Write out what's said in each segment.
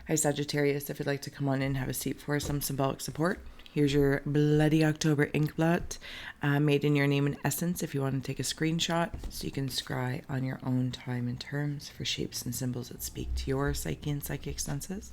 Hi Sagittarius, if you'd like to come on in, have a seat for some symbolic support. Here's your Bloody October ink blot, made in your name and essence if you want to take a screenshot so you can scry on your own time and terms for shapes and symbols that speak to your psyche and psychic senses.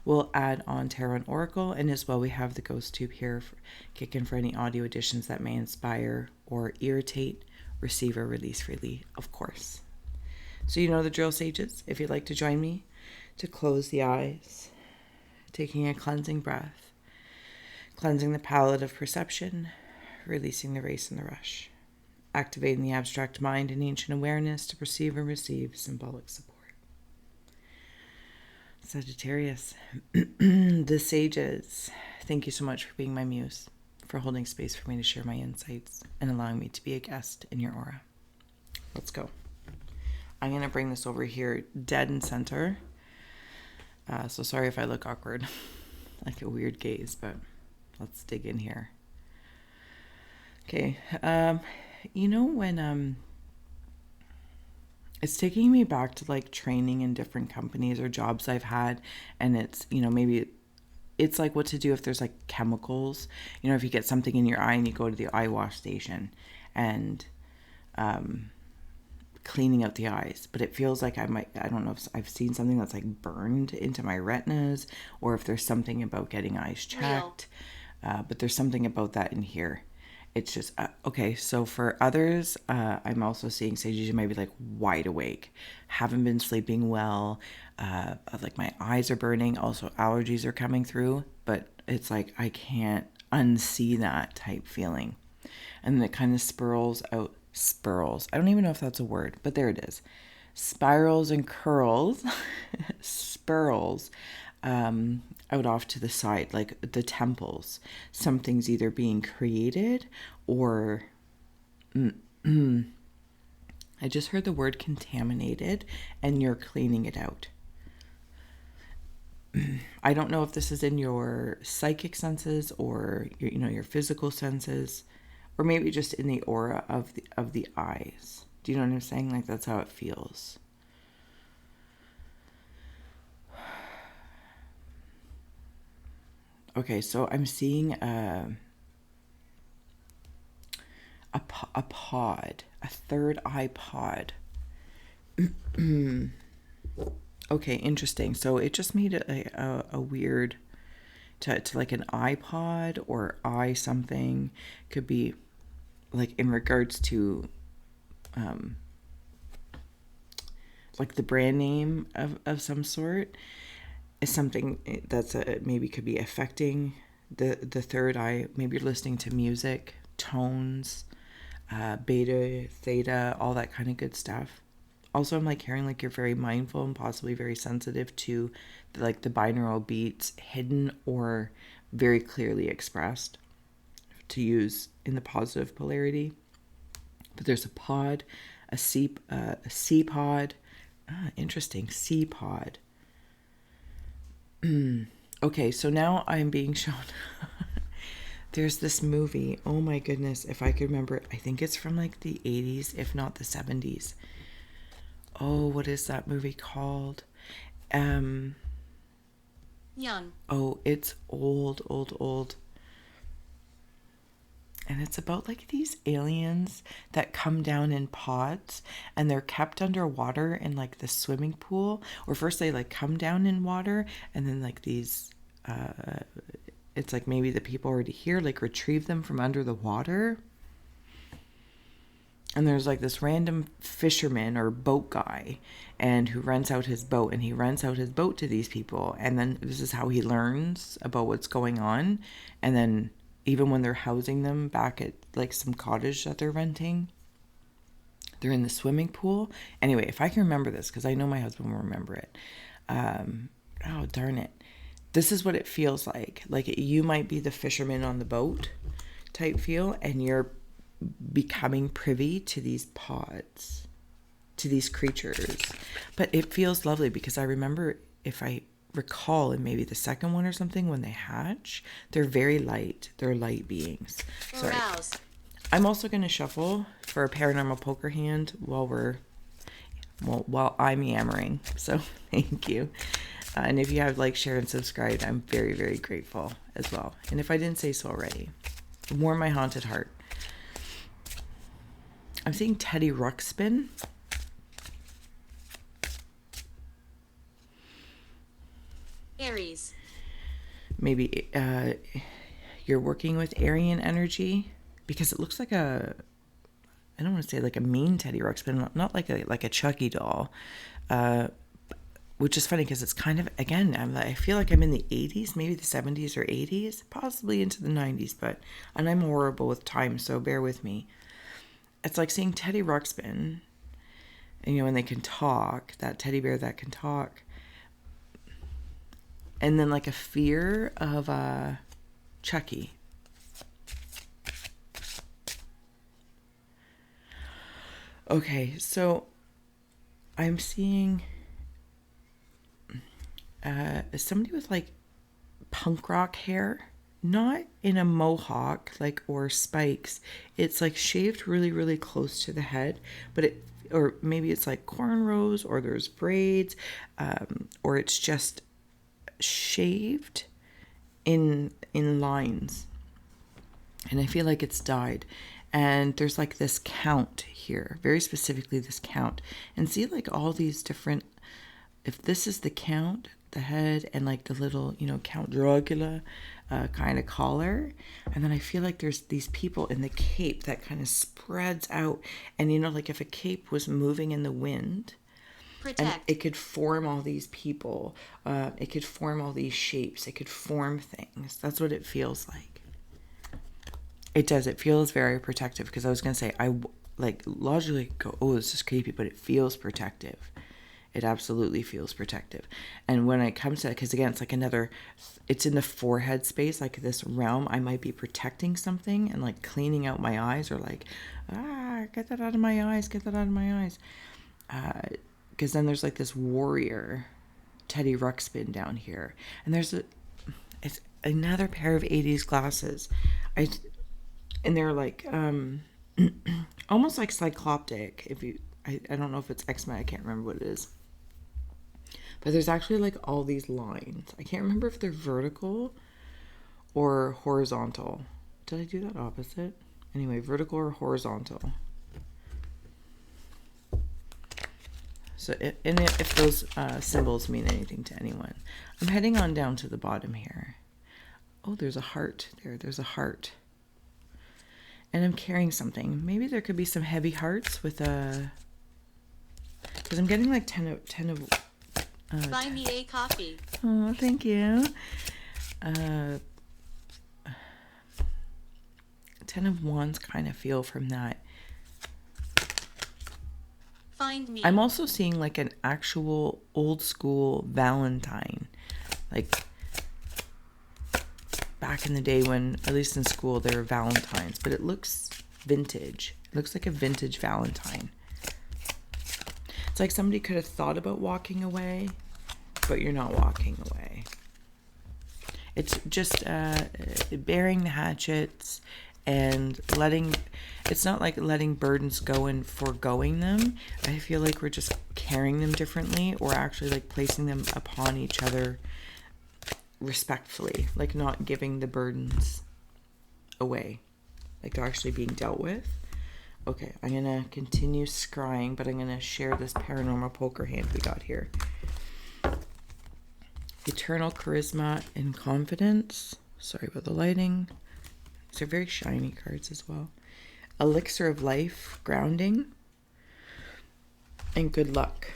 We'll add on Tarot and Oracle, and as well we have the Ghost Tube here for kicking for any audio additions that may inspire or irritate, receive or release freely, of course. So you know the drill, sages. If you'd like to join me, to close the eyes, taking a cleansing breath, cleansing the palette of perception, releasing the race and the rush, activating the abstract mind and ancient awareness to perceive and receive symbolic support. Sagittarius, the sages, thank you so much for being my muse, for holding space for me to share my insights and allowing me to be a guest in your aura. Let's go. I'm going to bring this over here dead and center. So sorry if I look awkward, like a weird gaze, but let's dig in here. Okay. You know when it's taking me back to like training in different companies or jobs I've had, and it's, you know, maybe it's like what to do if there's like chemicals, you know, if you get something in your eye and you go to the eye wash station and cleaning out the eyes, but it feels like I don't know if I've seen something that's like burned into my retinas, or if there's something about getting eyes checked, but there's something about that in here. It's just okay. So for others, I'm also seeing sages, you might be like wide awake, haven't been sleeping well, like my eyes are burning, also allergies are coming through, but it's like I can't unsee that type feeling, and then it kind of spirals out. I don't even know if that's a word, but there it is. Spirals and curls, spirals, out off to the side, like the temples. Something's either being created or I just heard the word contaminated, and you're cleaning it out. I don't know if this is in your psychic senses or your physical senses, or maybe just in the aura of the eyes. Do you know what I'm saying? Like, that's how it feels. Okay, so I'm seeing a pod, a third eye pod. Okay, interesting. So it just made a weird to like an iPod or i something. Could be like in regards to like the brand name of some sort, is something that's maybe could be affecting the third eye. Maybe you're listening to music, tones, beta, theta, all that kind of good stuff. Also, I'm like hearing like you're very mindful and possibly very sensitive to the binaural beats, hidden or very clearly expressed, to use in the positive polarity. But there's a pod, a C pod. Interesting, C pod. Okay, so now I'm being shown. There's this movie. Oh my goodness, if I could remember it, I think it's from like the 80s, if not the 70s. Oh, what is that movie called? Young. Oh, it's old. And it's about like these aliens that come down in pods, and they're kept underwater in like the swimming pool. Or first they like come down in water, and then like these, it's like maybe the people already here like retrieve them from under the water. And there's like this random fisherman or boat guy, and who rents out his boat, and he rents out his boat to these people. And then this is how he learns about what's going on. And then even when they're housing them back at like some cottage that they're renting, they're in the swimming pool. Anyway, if I can remember this, because I know my husband will remember it. Oh, darn it. This is what it feels like. Like you might be the fisherman on the boat type feel, and you're becoming privy to these pods, to these creatures. But it feels lovely because I remember, if I recall, in maybe the second one or something, when they hatch, they're very light. They're light beings. Sorry. I'm also going to shuffle for a paranormal poker hand while I'm yammering. So thank you. And if you have liked, shared, and subscribed, I'm very, very grateful as well. And if I didn't say so already, warm my haunted heart. I'm seeing Teddy Ruxpin. Aries. Maybe you're working with Aryan energy, because it looks like I don't want to say like a mean Teddy Ruxpin, not like a Chucky doll, which is funny because it's kind of, again, I feel like I'm in the 80s, maybe the 70s or 80s, possibly into the 90s, and I'm horrible with time, so bear with me. It's like seeing Teddy Ruxpin, and when they can talk, that teddy bear that can talk, and then like a fear of Chucky. Okay, so I'm seeing somebody with like punk rock hair, not in a mohawk like or spikes. It's like shaved really, really close to the head, but or maybe it's like cornrows, or there's braids, or it's just shaved in lines, and I feel like it's dyed. And there's like this count here, very specifically this count, and see like all these different, if this is the count, the head, and like the little, Count Dracula kind of collar, and then I feel like there's these people in the cape that kind of spreads out, and like if a cape was moving in the wind, and it could form all these people, it could form all these shapes, it could form things. That's what it feels like. It does. It feels very protective, because I was going to say, I like logically go, oh, this is creepy, but it feels protective. It absolutely feels protective. And when it comes to, because again, it's like it's in the forehead space, like this realm, I might be protecting something and like cleaning out my eyes, or like, get that out of my eyes, get that out of my eyes. Because then there's like this warrior Teddy Ruxpin down here. And it's another pair of 80s glasses. And they're like, almost like cycloptic. I don't know if it's X-Men, I can't remember what it is. But there's actually like all these lines. I can't remember if they're vertical or horizontal. Did I do that opposite? Anyway, vertical or horizontal. So, if those symbols mean anything to anyone. I'm heading on down to the bottom here. Oh, there's a heart there. There's a heart. And I'm carrying something. Maybe there could be some heavy hearts with a... Because I'm getting like 10 of Buy me a coffee. Oh, thank you. 10 of Wands kind of feel from that. Find me. I'm also seeing like an actual old school Valentine. Like back in the day when, at least in school, there were Valentines. But it looks vintage. It looks like a vintage Valentine. It's like somebody could have thought about walking away, but you're not walking away. It's just bearing the hatchets and it's not like letting burdens go and foregoing them. I feel like we're just carrying them differently, or actually like placing them upon each other respectfully, like not giving the burdens away, like they're actually being dealt with. Okay, I'm going to continue scrying, but I'm going to share this paranormal poker hand we got here. Eternal charisma and confidence. Sorry about the lighting. These are very shiny cards as well. Elixir of life, grounding, and good luck.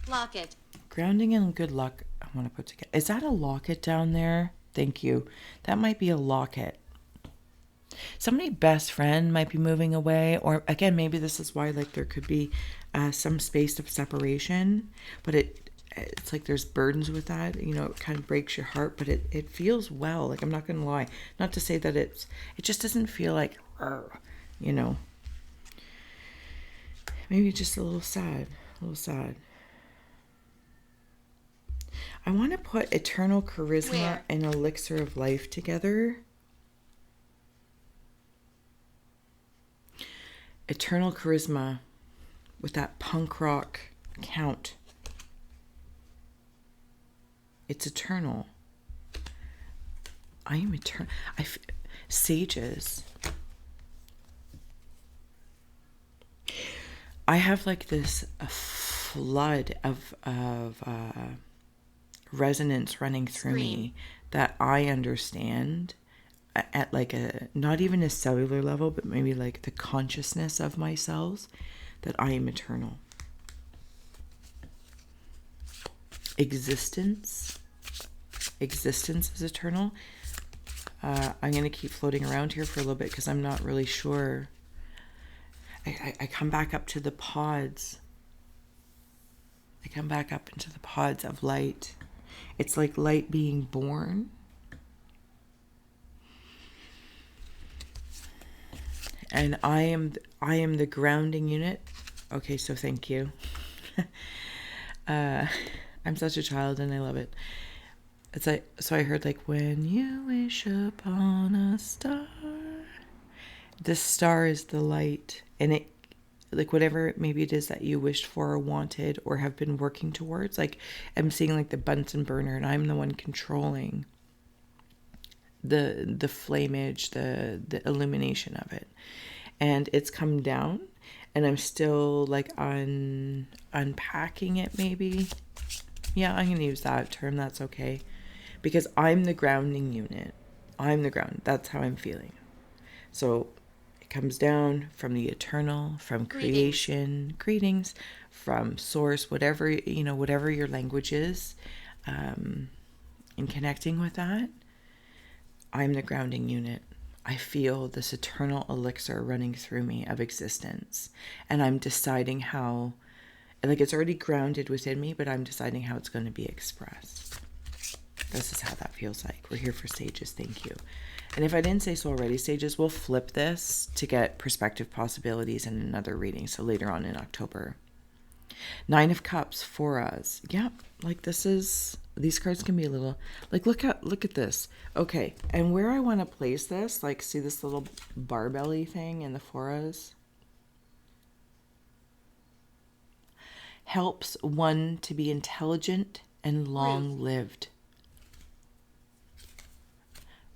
Locket. Grounding and good luck, I want to put together. Is that a locket down there? Thank you. That might be a locket. Somebody's best friend might be moving away, or again, maybe this is why like there could be some space of separation, but it's like there's burdens with that, it kind of breaks your heart, but it feels well. Like, I'm not gonna lie, not to say that it just doesn't feel like, maybe just a little sad. I want to put eternal charisma and elixir of life together. Eternal charisma with that punk rock count. It's eternal. I am eternal. Sages. I have like this flood of resonance running through me that I understand at like a, not even a cellular level, but maybe like the consciousness of my cells, that I am eternal. Existence is eternal. I'm going to keep floating around here for a little bit because I'm not really sure. I come back up to the pods. I come back up into the pods of light. It's like light being born. And I am the grounding unit. Okay, so thank you. I'm such a child and I love it. It's like, so I heard like, when you wish upon a star. The star is the light, and it, like whatever maybe it is that you wished for or wanted or have been working towards, like I'm seeing like the Bunsen burner, and I'm the one controlling the flamage, the illumination of it, and it's come down, and I'm still like unpacking it maybe. Yeah, I'm gonna use that term. That's okay, because I'm the grounding unit. I'm the ground. That's how I'm feeling. So comes down from the eternal, from creation, greetings, from source, whatever, you know, whatever your language is, in connecting with that, I'm the grounding unit. I feel this eternal elixir running through me of existence, and I'm deciding how, like it's already grounded within me, but I'm deciding how it's going to be expressed. This is how that feels like. We're here for sages. Thank you. And if I didn't say so already, sages, we'll flip this to get perspective possibilities in another reading. So later on in October. 9 of Cups for us. Yeah, like this is, these cards can be a little, like look at this. Okay, and where I want to place this, like see this little barbelly thing in the foras? Helps one to be intelligent and long-lived.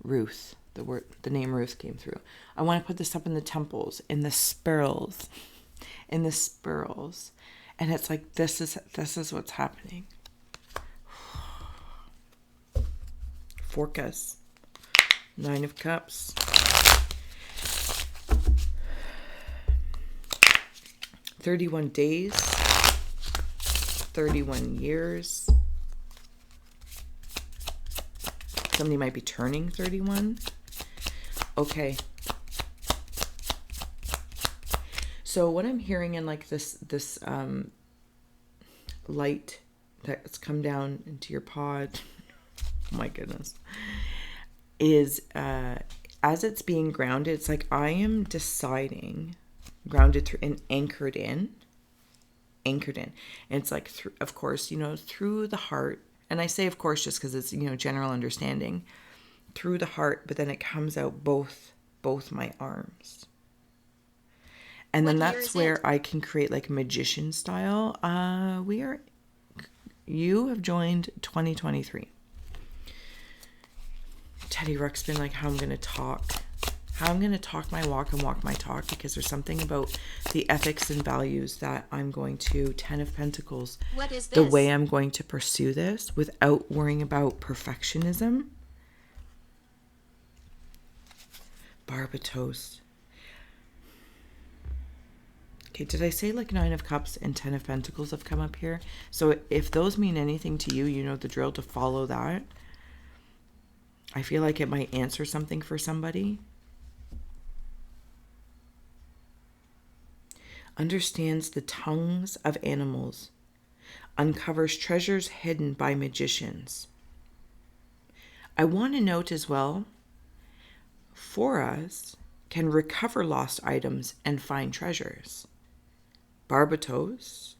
Ruth. The name Ruth came through. I want to put this up in the temples, in the spirals, and it's like this is what's happening. Forecast. 9 of Cups. 31 days. 31 years. Somebody might be turning 31. Okay. So what I'm hearing in like this light that's come down into your pod, oh my goodness, is as it's being grounded, it's like I am deciding, grounded through and anchored in. And it's like, of course, you know, through the heart. And I say, of course, just because it's, you know, general understanding, through the heart, but then it comes out both my arms. And then that's where I can create like magician style. You have joined 2023. Teddy Ruxpin, like how I'm going to talk my walk and walk my talk, because there's something about the ethics and values that I'm going to, 10 of Pentacles, what is this? The way I'm going to pursue this without worrying about perfectionism. Barbatos. Okay, did I say like 9 of Cups and 10 of Pentacles have come up here? So if those mean anything to you, you know the drill to follow that. I feel like it might answer something for somebody. Understands the tongues of animals. Uncovers treasures hidden by magicians. I want to note as well, for us, can recover lost items and find treasures. Barbatos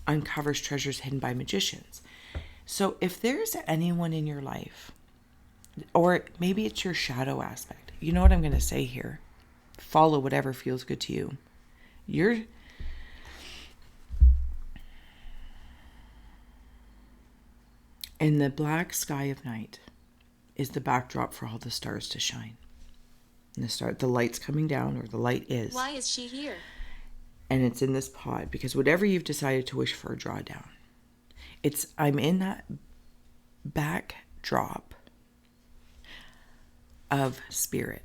uncovers treasures hidden by magicians. So if there's anyone in your life, or maybe it's your shadow aspect, you know what I'm going to say here. Follow whatever feels good to you. And the black sky of night is the backdrop for all the stars to shine. And the light's coming down, or the light is. Why is she here? And it's in this pod because whatever you've decided to wish for, draw down. I'm in that backdrop of spirit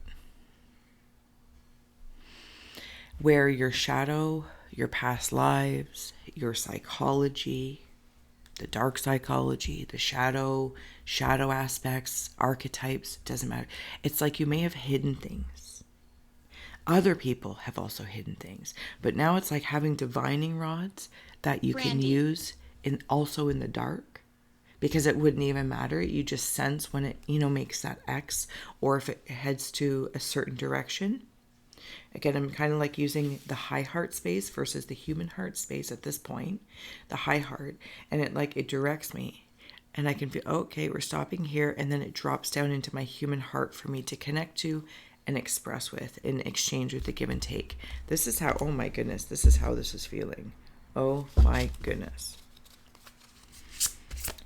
where your shadow, your past lives, your psychology, the dark psychology, the shadow aspects, archetypes, doesn't matter. It's like you may have hidden things. Other people have also hidden things. But now it's like having divining rods that you can use also in the dark, because it wouldn't even matter. You just sense when it, makes that X, or if it heads to a certain direction. Again, I'm kind of like using the high heart space versus the human heart space at this point, the high heart, and it directs me, and I can feel, okay, we're stopping here, and then it drops down into my human heart for me to connect to and express with, in exchange with the give and take. This is how, oh my goodness, this is how this is feeling. Oh my goodness.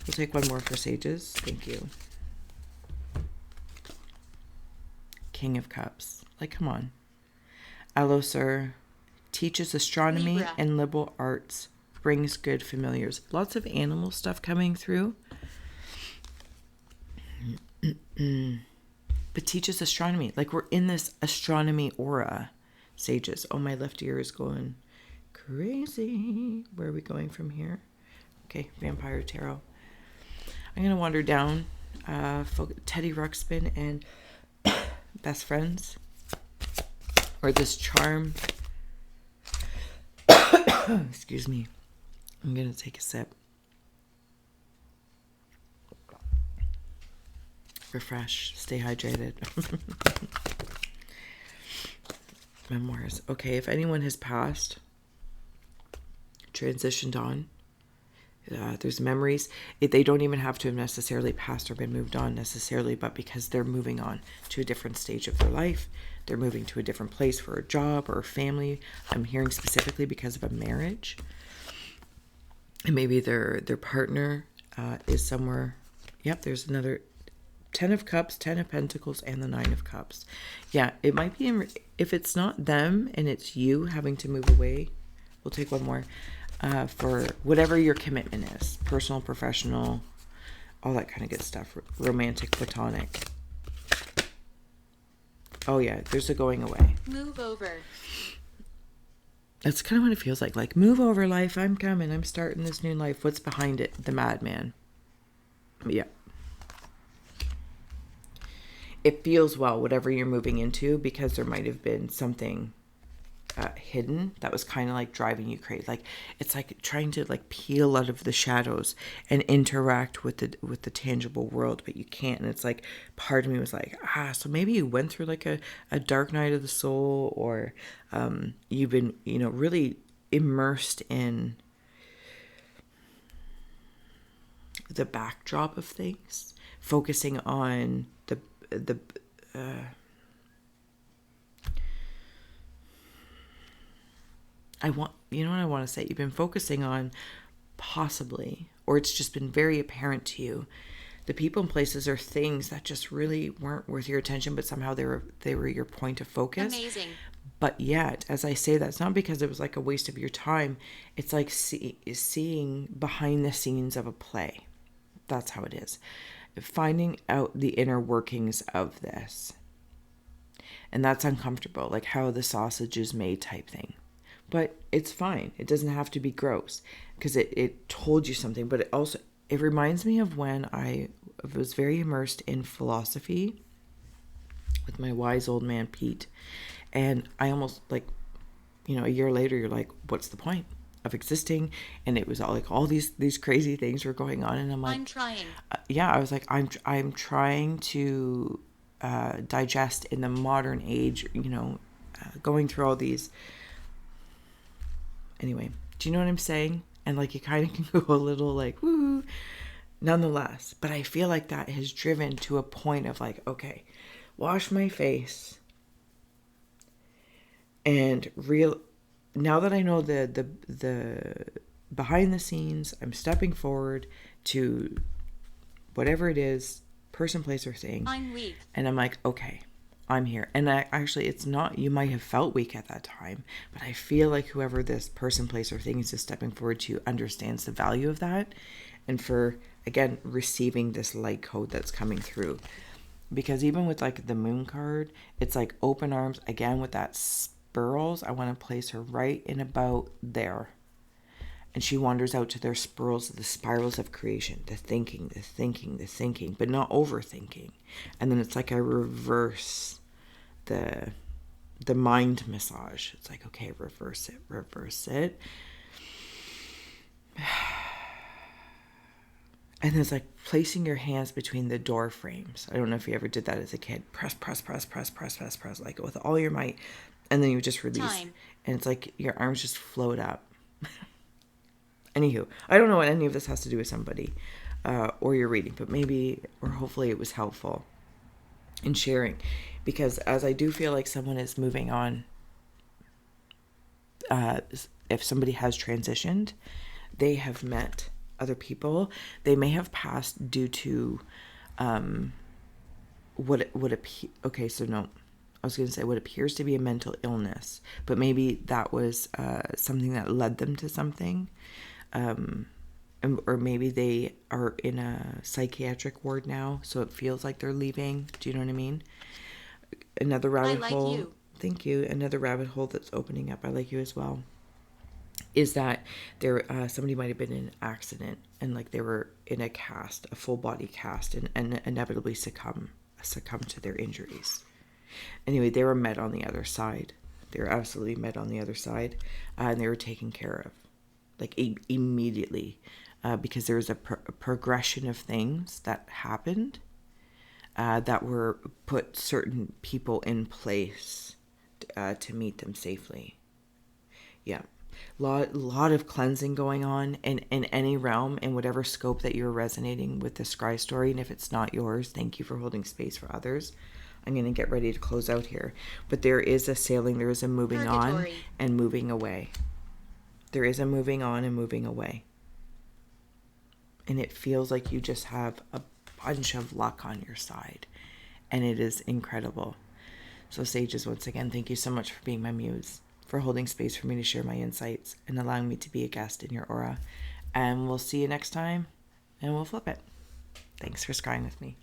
We'll take one more for sages. Thank you. King of Cups. Like, come on. Aloe, sir. Teaches astronomy Libra. and liberal arts. Brings good familiars. Lots of animal stuff coming through. But teaches astronomy. Like, we're in this astronomy aura. Sages. Oh, my left ear is going crazy. Where are we going from here? Okay, Vampire Tarot. I'm going to wander down Teddy Ruxpin and Best Friends. Or this charm. Excuse me. I'm going to take a sip. Refresh. Stay hydrated. Memoirs. Okay, if anyone has passed, transitioned on, there's memories. They don't even have to have necessarily passed or been moved on necessarily, but because they're moving on to a different stage of their life, they're moving to a different place for a job or a family. I'm hearing specifically because of a marriage. And maybe their partner is somewhere. Yep, there's another 10 of Cups, 10 of Pentacles, and the 9 of Cups. Yeah, it might be, if it's not them and it's you having to move away, we'll take one more. For whatever your commitment is, personal, professional, all that kind of good stuff, romantic, platonic. Oh yeah, there's a going away. Move over. That's kind of what it feels like move over, life, I'm coming, I'm starting this new life. What's behind it? The madman. Yeah. It feels well, whatever you're moving into, because there might have been something hidden that was kind of like driving you crazy. Like, it's like trying to like peel out of the shadows and interact with the tangible world, but you can't. And it's like, part of me was like, so maybe you went through like a dark night of the soul, or you've been, really immersed in the backdrop of things, focusing on the what I want to say? You've been focusing on possibly, or it's just been very apparent to you, the people and places or things that just really weren't worth your attention, but somehow they were your point of focus. Amazing. But yet, as I say, that's not because it was like a waste of your time. It's like seeing behind the scenes of a play. That's how it is. Finding out the inner workings of this. And that's uncomfortable, like how the sausage is made type thing. But it's fine. It doesn't have to be gross, because it told you something. But it reminds me of when I was very immersed in philosophy with my wise old man Pete. And I almost like, a year later, you're like, what's the point of existing? And it was all these crazy things were going on. And I'm like, I'm trying. I was like, I'm trying to digest in the modern age, going through all these. Anyway, do you know what I'm saying? And like, you kind of can go a little like, woo, nonetheless. But I feel like that has driven to a point of like, okay, wash my face. And now that I know the behind the scenes, I'm stepping forward to whatever it is, person, place, or thing. I'm weak. And I'm like, okay, I'm here. And actually, it's not, you might have felt weak at that time, but I feel like whoever this person, place, or thing is just stepping forward to understands the value of that. And for, again, receiving this light code that's coming through. Because even with like the moon card, it's like open arms, again, with that spirals. I want to place her right in about there. And she wanders out to their spirals, the spirals of creation, the thinking, but not overthinking. And then it's like I reverse the mind massage. It's like, okay, reverse it. And it's like placing your hands between the door frames. I don't know if you ever did that as a kid. Press, like with all your might. And then you just release. Time. And it's like your arms just float up. Anywho, I don't know what any of this has to do with somebody or your reading, but maybe or hopefully it was helpful in sharing, because as I do feel like someone is moving on, if somebody has transitioned, they have met other people. They may have passed due to what appears to be a mental illness, but maybe that was something that led them to something. Or maybe they are in a psychiatric ward now, so it feels like they're leaving. Do you know what I mean? Another rabbit hole. You. Thank you. Another rabbit hole that's opening up. I like you as well. Is that there? Somebody might have been in an accident and like they were in a cast, a full body cast, and inevitably succumb to their injuries. Anyway, they were met on the other side. They were absolutely met on the other side, and they were taken care of. Like immediately, because there was a progression of things that happened that were put certain people in place to meet them safely. Yeah, lot of cleansing going on in any realm, in whatever scope that you're resonating with the Scry story. And if it's not yours, thank you for holding space for others. I'm going to get ready to close out here. But there is a sailing, there is a moving Purgatory. on and moving away. There is a moving on and moving away. And it feels like you just have a bunch of luck on your side. And it is incredible. So sages, once again, thank you so much for being my muse, for holding space for me to share my insights and allowing me to be a guest in your aura. And we'll see you next time and we'll flip it. Thanks for scrying with me.